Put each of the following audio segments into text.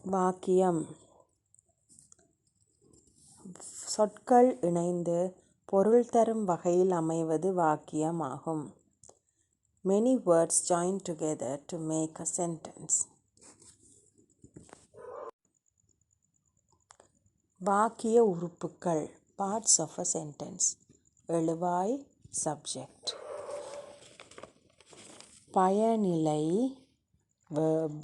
வாக்கியம். சொற்கள் இணைந்து பொருள் தரும் வகையில் அமைவது வாக்கியமாகும். Many words join together to make a sentence. வாக்கிய உறுப்புகள் parts of a sentence. எழுவாய் subject. பயனிலை verb.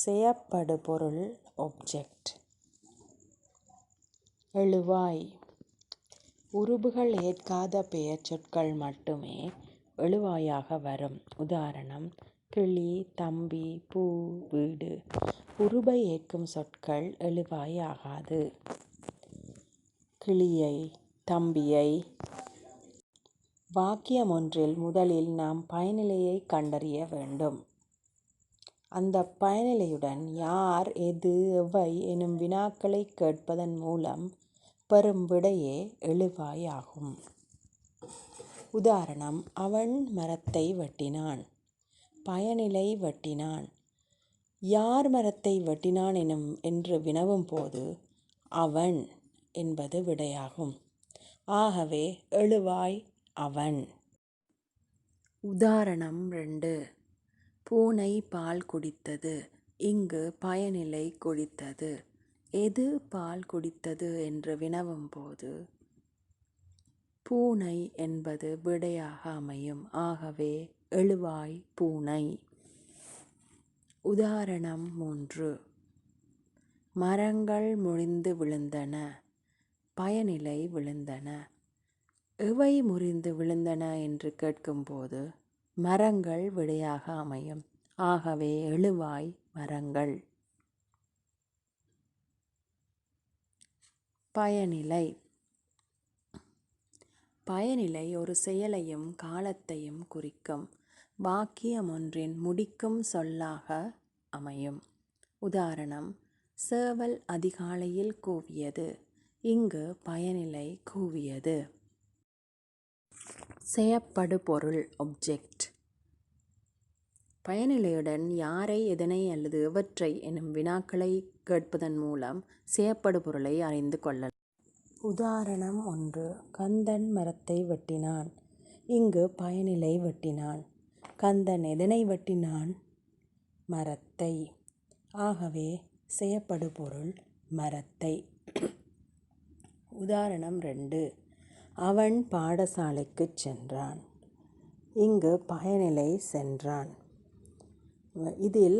செய்யப்படுபொருள் object. எழுவாய். உருபுகள் ஏற்காத பெயர் சொற்கள் மட்டுமே எழுவாயாக வரும். உதாரணம்: கிளி, தம்பி, பூ, வீடு. உருபை ஏற்கும் சொற்கள் எழுவாய் ஆகாது. கிளியை, தம்பியை. வாக்கியம் ஒன்றில் முதலில் நாம் பயனிலையை கண்டறிய வேண்டும். அந்த பயனிலையுடன் யார், எது, எவை எனும் வினாக்களை கேட்பதன் மூலம் பெறும் விடையே எழுவாய் ஆகும். உதாரணம்: அவன் மரத்தை வெட்டினான். பயனிலை வெட்டினான். யார் மரத்தை வெட்டினான் என்று வினவும் போது அவன் என்பது விடையாகும். ஆகவே எழுவாய் அவன். உதாரணம் 2. பூனை பால் குடித்தது. இங்கு பயனிலை குடித்தது. எது பால் குடித்தது என்று வினவும் போது பூனை என்பது விடையாக அமையும். ஆகவே எழுவாய் பூனை. உதாரணம் 3. மரங்கள் முறிந்து விழுந்தன. பயனிலை விழுந்தன. எவை முறிந்து விழுந்தன என்று கேட்கும்போது மரங்கள் விடையாக அமையும். ஆகவே எழுவாய் மரங்கள். பயனிலை. பயனிலை ஒரு செயலையும் காலத்தையும் குறிக்கும். வாக்கியம் ஒன்றின் முடிக்கும் சொல்லாக அமையும். உதாரணம்: சேவல் அதிகாலையில் கூவியது. இங்கு பயனிலை கூவியது. செய்யப்படுபொருள் object. பயனிலையுடன் யாரை, எதனை அல்லது எவற்றை எனும் வினாக்களை கேட்பதன் மூலம் செய்யப்படுபொருளை அறிந்து கொள்ளலாம். உதாரணம் 1. கந்தன் மரத்தை வெட்டினான். இங்கு பயனிலை வெட்டினான். கந்தன் எதனை வெட்டினான்? மரத்தை. ஆகவே செய்யப்படுபொருள் மரத்தை. உதாரணம் 2. அவன் பாடசாலைக்கு சென்றான். இங்கு பயனிலை சென்றான். இதில்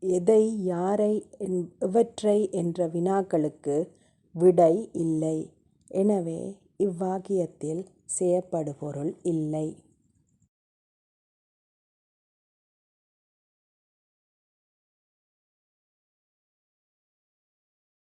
எதை, யாரை, எவற்றை என்ற வினாக்களுக்கு விடை இல்லை. எனவே இவ்வாக்கியத்தில் செய்யப்படுபொருள் இல்லை.